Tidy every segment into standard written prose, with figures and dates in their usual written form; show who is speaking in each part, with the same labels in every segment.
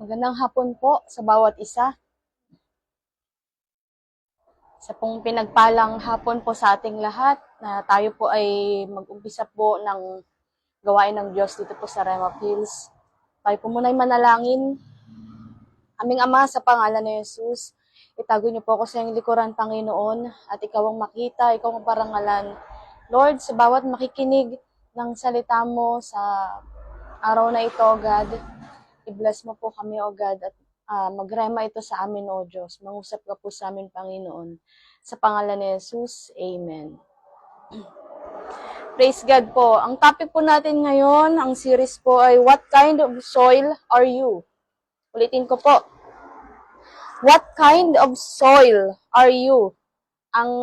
Speaker 1: Magandang hapon po sa bawat isa. Sa pong pinagpalang hapon po sa ating lahat na tayo po ay mag-umpisa po ng gawain ng Diyos dito po sa Rema Hills. Tayo po muna ay manalangin. Aming Ama, sa pangalan ni Jesus, itago niyo po ako sa iyong likuran, Panginoon, at ikaw ang makita, ikaw ang parangalan. Lord, sa bawat makikinig ng salita mo sa araw na ito, God, i-bless mo po kami, O God, at magrema ito sa amin, O Diyos. Mangusap ka po sa amin, Panginoon. Sa pangalan ni Jesus, Amen. Praise God po. Ang topic po natin ngayon, ang series po ay What kind of soil are you? Ulitin ko po. What kind of soil are you? Ang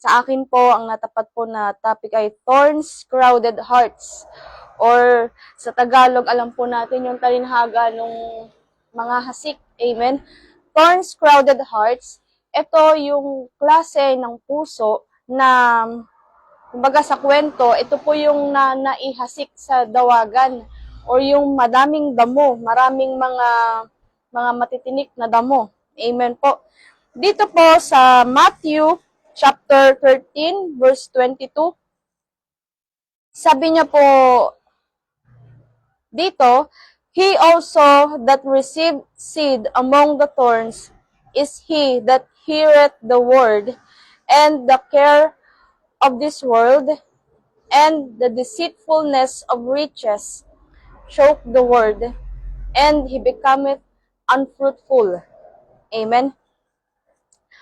Speaker 1: sa akin po, ang natapat po na topic ay Thorns, Crowded Hearts. Or sa Tagalog, alam po natin yung talinhaga ng mga hasik. Amen? Thorns, Crowded Hearts. Ito yung klase ng puso na, kumbaga sa kwento, ito po yung naihasik sa dawagan. Or yung madaming damo, maraming mga matitinik na damo. Amen po. Dito po sa Matthew chapter 13 verse 22, sabi niya po dito, He also that received seed among the thorns is he that heareth the word, and the care of this world, and the deceitfulness of riches choke the word, and he becometh unfruitful. Amen.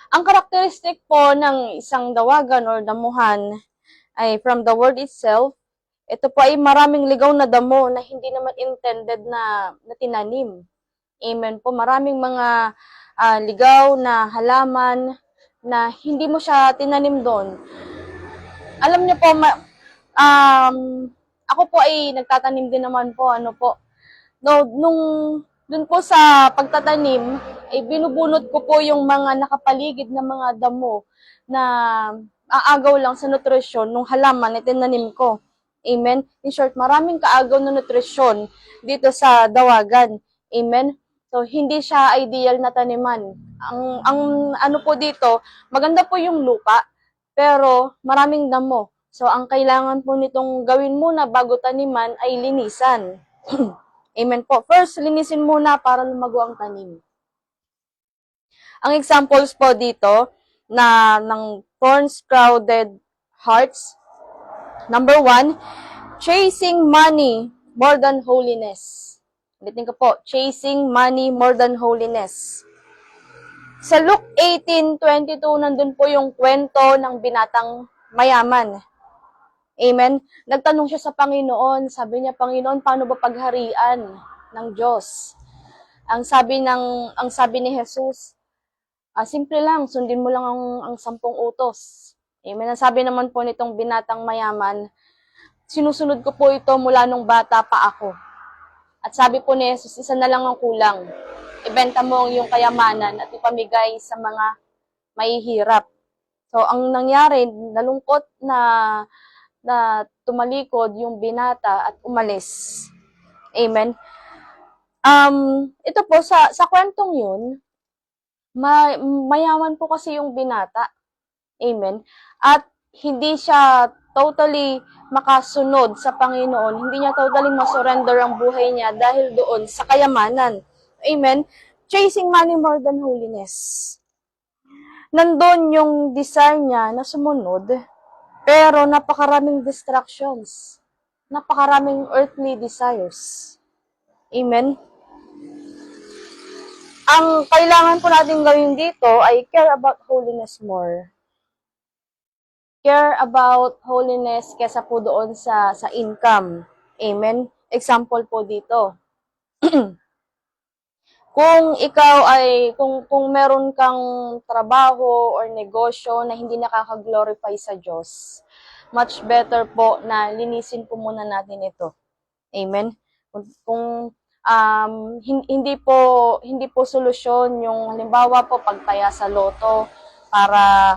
Speaker 1: Ang karakteristik po ng isang dawagan or damuhan ay from the word itself, ito po ay maraming ligaw na damo na hindi naman intended na tinanim. Amen po. Maraming mga ligaw na halaman na hindi mo siya tinanim doon. Alam niyo po, ako po ay nagtatanim din naman po, dun po sa pagtatanim, ay binubunot ko po yung mga nakapaligid na mga damo na aagaw lang sa nutrisyon ng halaman na tinanim ko. Amen? In short, maraming kaagaw na nutrisyon dito sa dawagan. Amen? So, hindi siya ideal na taniman. Ang ano po dito, maganda po yung lupa, pero maraming damo. So, ang kailangan po nitong gawin muna bago taniman ay linisan. Amen po. First, linisin muna para lumago ang tanim. Ang examples po dito ng thorns, crowded hearts. Number 1, chasing money more than holiness. Ulitin ko po, chasing money more than holiness. Sa Luke 18:22, nandun po yung kwento ng binatang mayaman. Amen. Nagtanong siya sa Panginoon. Sabi niya, Panginoon, paano ba pagharian ng Diyos? Ang sabi ni Jesus, simple lang, sundin mo lang ang 10 utos. Amen. Ang sabi naman po nitong binatang mayaman, sinusunod ko po ito mula nung bata pa ako. At sabi po ni Jesus, isa na lang ang kulang. Ibenta mo ang iyong kayamanan at ipamigay sa mga mahihirap. So, ang nangyari, nalungkot na tumalikod yung binata at umalis. Amen. Ito po, sa kwentong yun, mayaman po kasi yung binata. Amen. At hindi siya totally makasunod sa Panginoon. Hindi niya totally masurrender ang buhay niya dahil doon sa kayamanan. Amen. Chasing money more than holiness. Nandun yung desire niya na sumunod, pero napakaraming distractions. Napakaraming earthly desires. Amen? Ang kailangan po natin gawin dito ay care about holiness more. Care about holiness kesa po doon sa income. Amen? Example po dito. Kung meron kang trabaho or negosyo na hindi nakaka-glorify sa Diyos, much better po na linisin po muna natin ito. Amen? Kung hindi po solusyon yung halimbawa po pagtaya sa loto para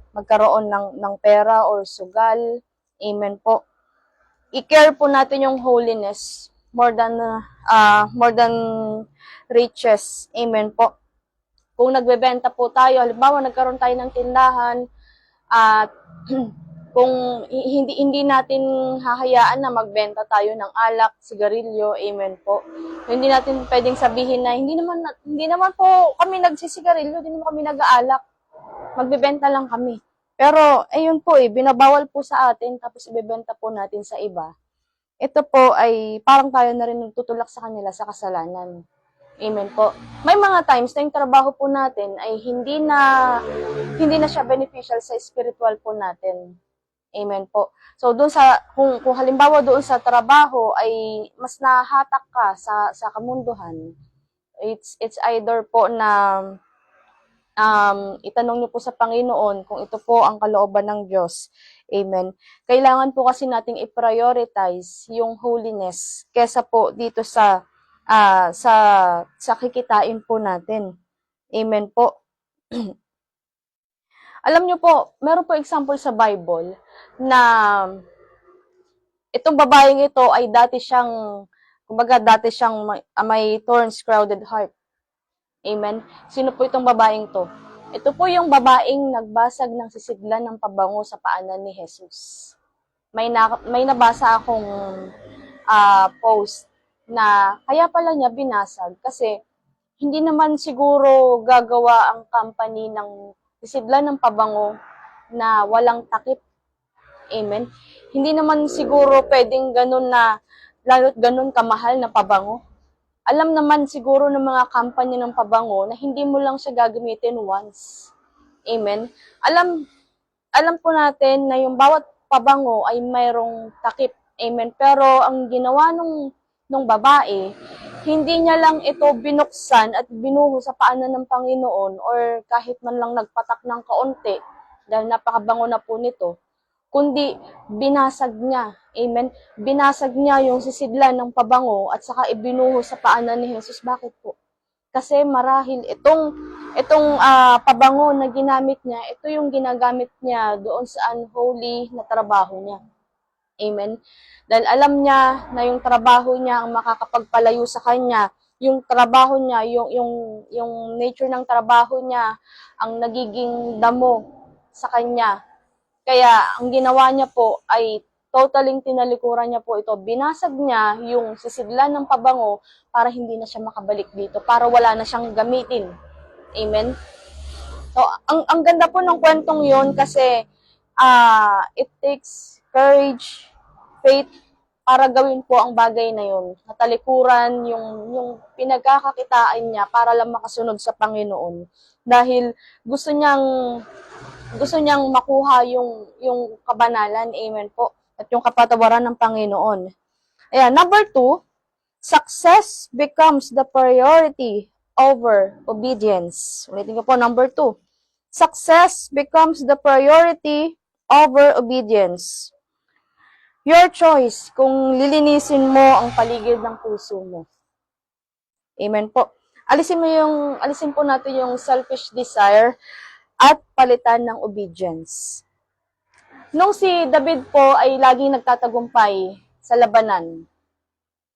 Speaker 1: magkaroon ng pera or sugal. Amen po. I-care po natin yung holiness more than riches. Amen po. Kung nagbebenta po tayo, halimbawa nagkaroon tayo ng tindahan, at kung hindi natin hahayaan na magbenta tayo ng alak, sigarilyo, amen po. Hindi natin pwedeng sabihin na hindi naman po kami nagsisigarilyo, hindi naman kami nag-aalak. Magbebenta lang kami. Pero ayun po binabawal po sa atin tapos ibebenta po natin sa iba. Ito po ay parang tayo na rin nagtutulak sa kanila sa kasalanan. Amen po. May mga times na yung trabaho po natin ay hindi na siya beneficial sa spiritual po natin. Amen po. So doon sa kung halimbawa doon sa trabaho ay mas nahatak ka sa kamunduhan, it's either po na itanong niyo po sa Panginoon kung ito po ang kalooban ng Diyos. Amen. Kailangan po kasi nating i-prioritize yung holiness kesa po dito sa kikitain po natin. Amen po. Alam niyo po, meron po example sa Bible na itong babaeng ito ay dati siyang may thorns crowded heart. Amen. Sino po itong babaeng to? Ito po yung babaeng nagbasag ng sisidlan ng pabango sa paanan ni Jesus. May nabasa akong post na kaya pala niya binasag kasi hindi naman siguro gagawa ang company ng sisidlan ng pabango na walang takip. Amen. Hindi naman siguro pwedeng ganun na lalo't ganun kamahal na pabango. Alam naman siguro ng mga company ng pabango na hindi mo lang siya gagamitin once. Amen. Alam po natin na yung bawat pabango ay mayroong takip. Amen. Pero ang ginawa nung babae, hindi niya lang ito binuksan at binuho sa paanan ng Panginoon or kahit man lang nagpatak ng kaunti dahil napakabango na po nito, kundi binasag niya. Amen. Binasag niya yung sisidlan ng pabango at saka ibinuho sa paanan ni Jesus. Bakit po? Kasi marahil itong pabango na ginamit niya, ito yung ginagamit niya doon sa unholy na trabaho niya. Amen. Dahil alam niya na yung trabaho niya ang makakapagpalayo sa kanya, yung trabaho niya, yung nature ng trabaho niya ang nagiging damo sa kanya. Kaya ang ginawa niya po ay totaling tinalikuran niya po ito. Binasag niya yung sisidlan ng pabango para hindi na siya makabalik dito, para wala na siyang gamitin. Amen. So, ang ganda po ng kwentong yon kasi it takes courage, faith, para gawin po ang bagay na yun. Natalikuran yung pinagkakakitaan niya para lang makasunod sa Panginoon. Dahil gusto niyang makuha yung kabanalan. Amen po. At yung kapatawaran ng Panginoon. Ayan, number 2, success becomes the priority over obedience. Ulitin ko po, number 2. Success becomes the priority over obedience. Your choice kung lilinisin mo ang paligid ng puso mo. Amen po. Alisin po natin yung selfish desire at palitan ng obedience. Nung si David po ay laging nagtatagumpay sa labanan,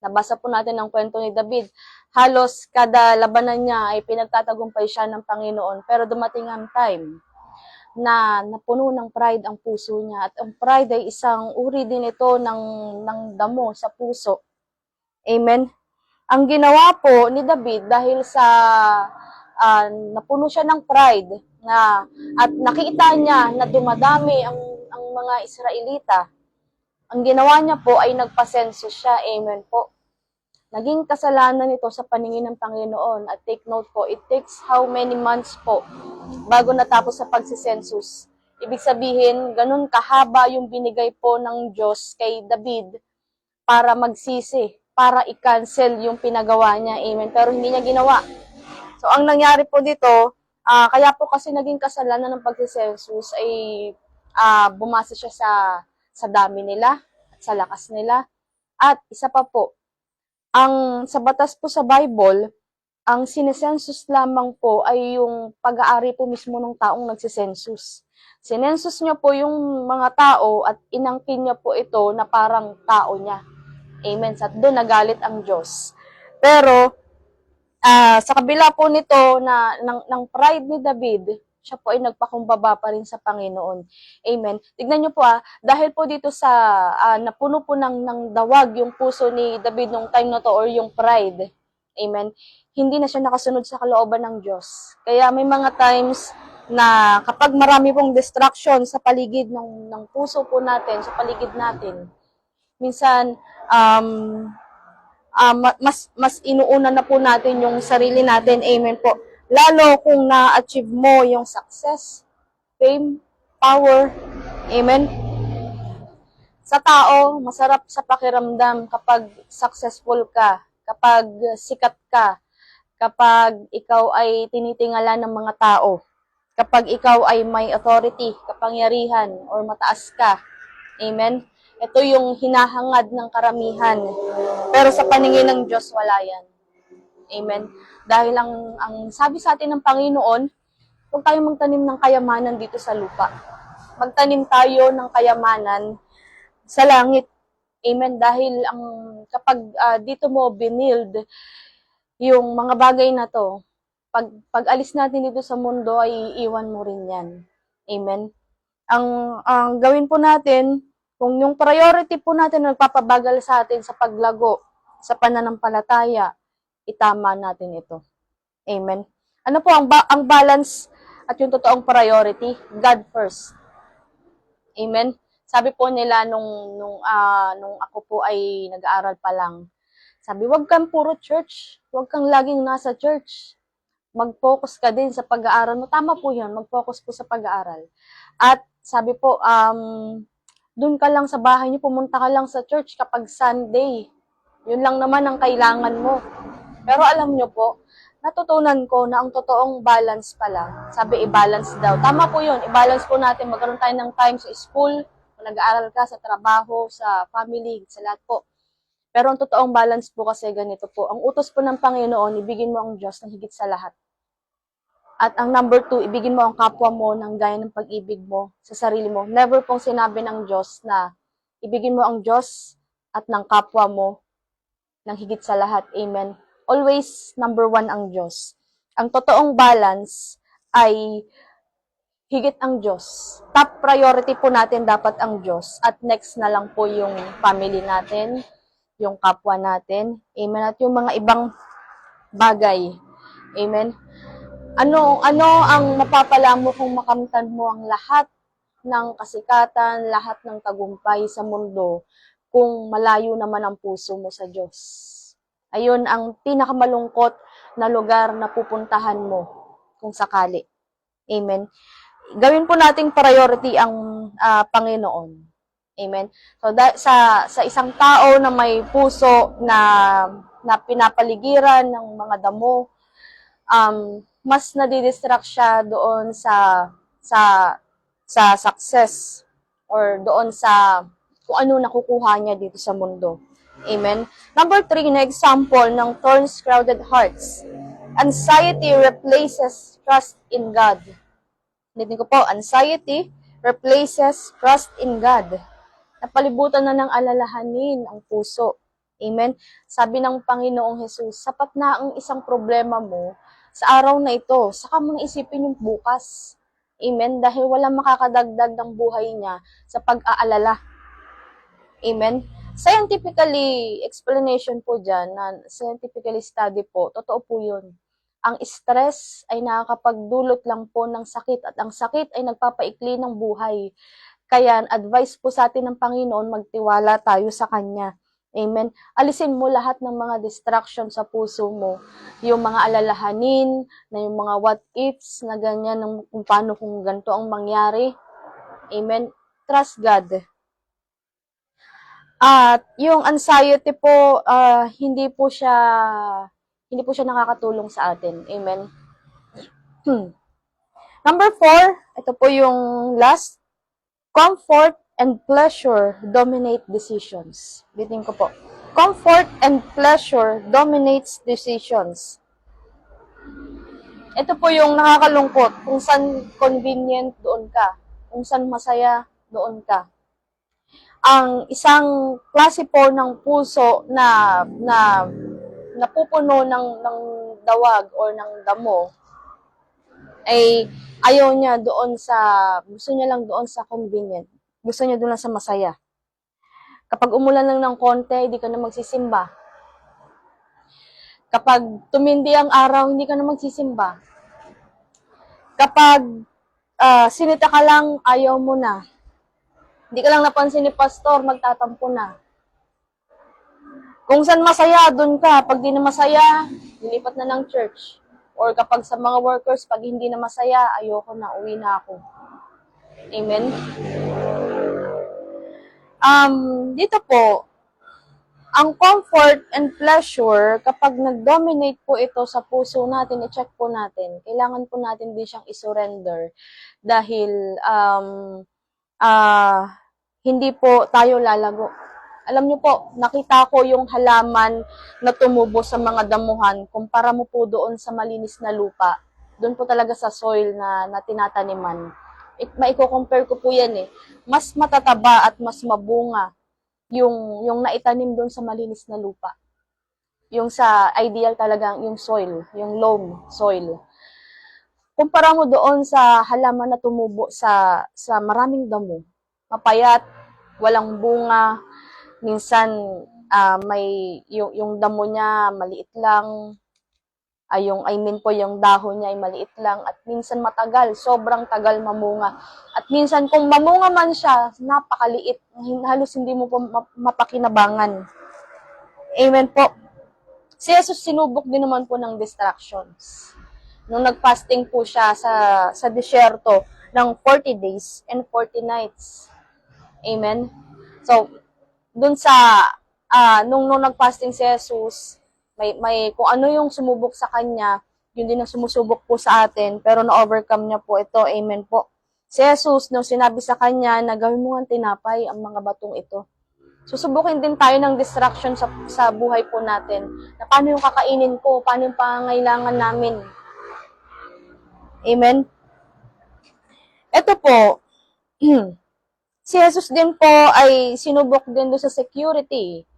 Speaker 1: nabasa po natin ang kwento ni David, halos kada labanan niya ay pinagtatagumpay siya ng Panginoon. Pero dumating ang time na napuno ng pride ang puso niya. At ang pride ay isang uri din ito ng damo sa puso. Amen? Ang ginawa po ni David dahil sa napuno siya ng pride at nakita niya na dumadami ang mga Israelita, ang ginawa niya po ay nagpasenso siya. Amen po. Naging kasalanan ito sa paningin ng Panginoon. At take note po, it takes how many months po bago natapos sa pagsisensus. Ibig sabihin, ganun kahaba yung binigay po ng Diyos kay David para magsisi, para i-cancel yung pinagawa niya. Amen. Pero hindi niya ginawa. So, ang nangyari po dito, kaya po kasi naging kasalanan ng pagsisensus ay bumasa siya sa dami nila at sa lakas nila. At isa pa po, sa batas po sa Bible, ang sinesensus lamang po ay yung pag-aari po mismo ng taong nagsisensus. Sinensus niya po yung mga tao at inangkin niya po ito na parang tao niya. Amen. At doon nagalit ang Diyos. Pero, Sa kabila po nito ng pride ni David, siya po ay nagpakumbaba pa rin sa Panginoon. Amen. Tignan niyo po dahil po dito sa napuno po ng dawag yung puso ni David nung time na to or yung pride. Amen. Hindi na siya nakasunod sa kalooban ng Diyos. Kaya may mga times na kapag marami pong distraction sa paligid ng puso po natin, sa paligid natin, minsan mas inuuna na po natin yung sarili natin. Amen po. Lalo kung na-achieve mo yung success, fame, power. Amen. Sa tao, masarap sa pakiramdam kapag successful ka, kapag sikat ka, kapag ikaw ay tinitingala ng mga tao, kapag ikaw ay may authority, kapangyarihan, or mataas ka. Amen. Ito yung hinahangad ng karamihan. Pero sa paningin ng Diyos, wala yan. Amen. Dahil ang sabi sa atin ng Panginoon, huwag tayong magtanim ng kayamanan dito sa lupa. Magtanim tayo ng kayamanan sa langit. Amen. Dahil kapag dito mo binild yung mga bagay na to, pag alis natin dito sa mundo, ay iiwan mo rin yan. Amen. Ang gawin po natin, kung yung priority po natin nagpapabagal sa atin sa paglago, sa pananampalataya, itama natin ito. Amen. Ano po ang balance at yung totoong priority? God first. Amen. Sabi po nila nung ako po ay nag-aaral pa lang, sabi, wag kang puro church, wag kang laging nasa church. Mag-focus ka din sa pag-aaral mo. Tama po 'yun, mag-focus po sa pag-aaral. At sabi po, doon ka lang sa bahay niyo, pumunta ka lang sa church kapag Sunday. Yun lang naman ang kailangan mo. Pero alam niyo po, natutunan ko na ang totoong balance pala, sabi i-balance daw. Tama po yun, i-balance po natin, magkaroon tayo ng time sa school, kung nag-aaral ka, sa trabaho, sa family, sa lahat po. Pero ang totoong balance po kasi ganito po, ang utos po ng Panginoon, ibigin mo ang Diyos ng higit sa lahat. At ang number 2, ibigin mo ang kapwa mo ng gaya ng pag-ibig mo sa sarili mo. Never pong sinabi ng Diyos na ibigin mo ang Diyos at ng kapwa mo ng higit sa lahat. Amen. Always number 1 ang Diyos. Ang totoong balance ay higit ang Diyos. Top priority po natin dapat ang Diyos. At next na lang po yung family natin, yung kapwa natin. Amen. At yung mga ibang bagay. Amen. Ano ang mapapala mo kung makamtan mo ang lahat ng kasikatan, lahat ng tagumpay sa mundo kung malayo naman ang puso mo sa Diyos? Ayun ang pinakamalungkot na lugar na pupuntahan mo kung sakali. Amen. Gawin po nating priority ang Panginoon. Amen. So sa isang tao na may puso na pinapaligiran ng mga damo, mas nadidistract siya doon sa success or doon sa kung ano nakukuha niya dito sa mundo. Amen. Number 3 na example ng thorns crowded hearts. Anxiety replaces trust in God. Ulitin ko po, anxiety replaces trust in God. Napalibutan na ng alalahanin ang puso. Amen. Sabi ng Panginoong Jesus, sapat na ang isang problema mo sa araw na ito, saka mo na isipin yung bukas. Amen? Dahil walang makakadagdag ng buhay niya sa pag-aalala. Amen? Scientifically, explanation po dyan, scientifically study po, totoo po yun. Ang stress ay nakakapagdulot lang po ng sakit at ang sakit ay nagpapaikli ng buhay. Kaya advice po sa atin ng Panginoon, magtiwala tayo sa Kanya. Amen. Alisin mo lahat ng mga distraction sa puso mo. Yung mga alalahanin, na yung mga what ifs, na ganyan, kung paano kung ganito ang mangyari. Amen. Trust God. At yung anxiety po, hindi po siya nakakatulong sa atin. Amen. Number 4, ito po yung last. Comfort and pleasure dominate decisions. Bitin ko po. Comfort and pleasure dominates decisions. Ito po yung nakakalungkot. Kung saan convenient, doon ka. Kung saan masaya, doon ka. Ang isang klase po ng puso na napupuno ng dawag or ng damo, ay ayaw niya doon sa, gusto niya lang doon sa convenient. Gusto niya doon lang sa masaya. Kapag umulan lang ng konti, hindi ka na magsisimba. Kapag tumindi ang araw, hindi ka na magsisimba. Kapag sinita ka lang, ayaw mo na. Hindi ka lang napansin ni pastor, magtatampo na. Kung saan masaya, doon ka. Pag di na masaya, lilipat na ng church. Or kapag sa mga workers, pag hindi na masaya, ayoko na, uwi na ako. Amen? Dito po, ang comfort and pleasure, kapag nag-dominate po ito sa puso natin, i-check po natin, kailangan po natin din siyang isurrender dahil hindi po tayo lalago. Alam niyo po, nakita ko yung halaman na tumubo sa mga damuhan, kumpara mo po doon sa malinis na lupa. Doon po talaga sa soil na tinataniman. Maiko-compare ko po yan eh. Mas matataba at mas mabunga yung naitanim doon sa malinis na lupa. Yung sa ideal talagang yung soil, yung loam soil. Kumpara mo doon sa halaman na tumubo sa maraming damo. Mapayat, walang bunga, minsan may yung damo niya maliit lang, yung dahon niya ay maliit lang, at minsan matagal, sobrang tagal mamunga. At minsan kung mamunga man siya, napakaliit, halos hindi mo po mapakinabangan. Amen po. Si Jesus sinubok din naman po ng distractions. Nung nag-fasting po siya sa disyerto ng 40 days and 40 nights. Amen. So, dun sa nung nag-fasting si Jesus, may kung ano yung sumubok sa kanya, yun din ang sumusubok po sa atin, pero na-overcome niya po ito. Amen po. Si Jesus, nung sinabi sa kanya na gawin mo ang tinapay ang mga batong ito, susubukin din tayo ng distraction sa buhay po natin. Na paano yung kakainin ko, paano yung pangangailangan namin. Amen. Ito po, si Jesus din po ay sinubok din doon sa security.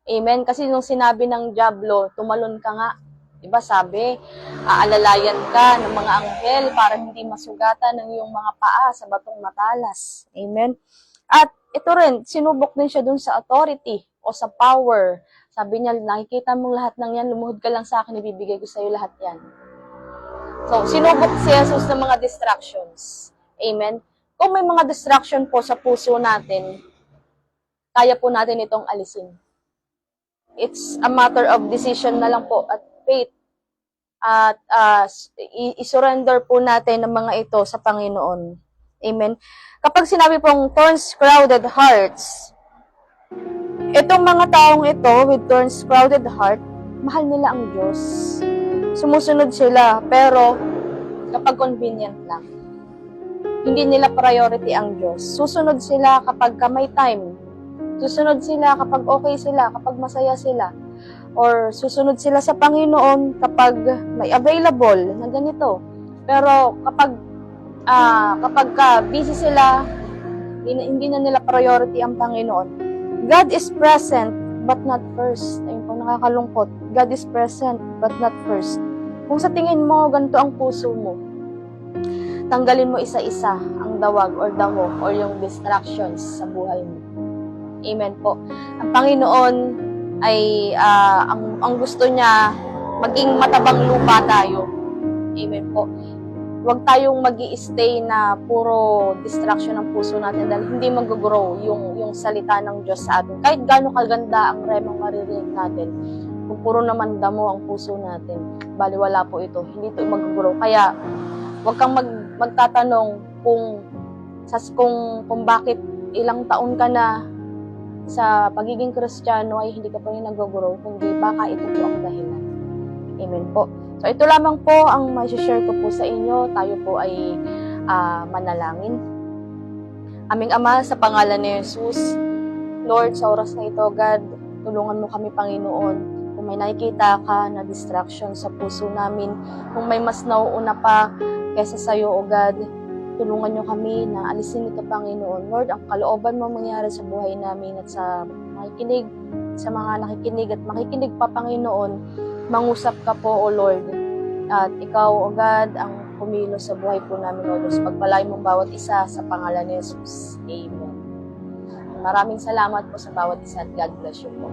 Speaker 1: Amen. Kasi nung sinabi ng Diablo, tumalon ka nga. Diba sabi, aalalayan ka ng mga anghel para hindi masugatan ng iyong mga paa sa batong matalas. Amen. At ito rin, sinubok din siya doon sa authority o sa power. Sabi niya, nakikita mong lahat ng yan, lumuhod ka lang sa akin, ibibigay ko sa iyo lahat yan. So, sinubok si Jesus ng mga distractions. Amen. Kung may mga distraction po sa puso natin, kaya po natin itong alisin. It's a matter of decision na lang po at faith. At i-surrender po natin ang mga ito sa Panginoon. Amen. Kapag sinabi pong thorns crowded hearts, itong mga taong ito with thorns crowded heart, mahal nila ang Diyos. Sumusunod sila, pero kapag convenient lang. Hindi nila priority ang Diyos. Susunod sila kapag may time. Susunod sila kapag okay sila, kapag masaya sila. Or susunod sila sa Panginoon kapag may available na ganito. Pero kapag busy sila, hindi na nila priority ang Panginoon. God is present but not first. Ayun po, nakakalungkot. God is present but not first. Kung sa tingin mo, ganito ang puso mo, tanggalin mo isa-isa ang dawag or damo or yung distractions sa buhay mo. Amen po. Ang Panginoon ay ang gusto niya maging matabang lupa tayo. Amen po. Huwag tayong magi-stay na puro distraction ng puso natin dahil hindi mag-grow yung salita ng Diyos sa atin. Kahit gaano kaganda ang remang maririnig natin, kung puro naman damo ang puso natin, baliwala po ito. Hindi ito mag-grow. Kaya huwag kang magtatanong kung bakit ilang taon ka na sa pagiging Kristiyano ay hindi ka pa rin nag-grow, kundi baka ito po ang dahilan. Amen po. So ito lamang po ang ma-share ko po sa inyo. Tayo po ay manalangin. Aming Ama, sa pangalan ni Jesus, Lord, sa oras na ito, God, tulungan mo kami, Panginoon. Kung may nakikita ka na distraction sa puso namin, kung may mas nauuna pa kaysa sa iyo, O God, tulungan nyo kami na alisin ito, Panginoon. Lord, ang kalooban mo mangyari sa buhay namin at sa mga nakikinig at makikinig pa, Panginoon, mangusap ka po, O Lord. At ikaw, O God, ang kumilos sa buhay po namin, O Diyos. Pagpalain mong bawat isa sa pangalan ni Jesus. Amen. Maraming salamat po sa bawat isa at God bless you po.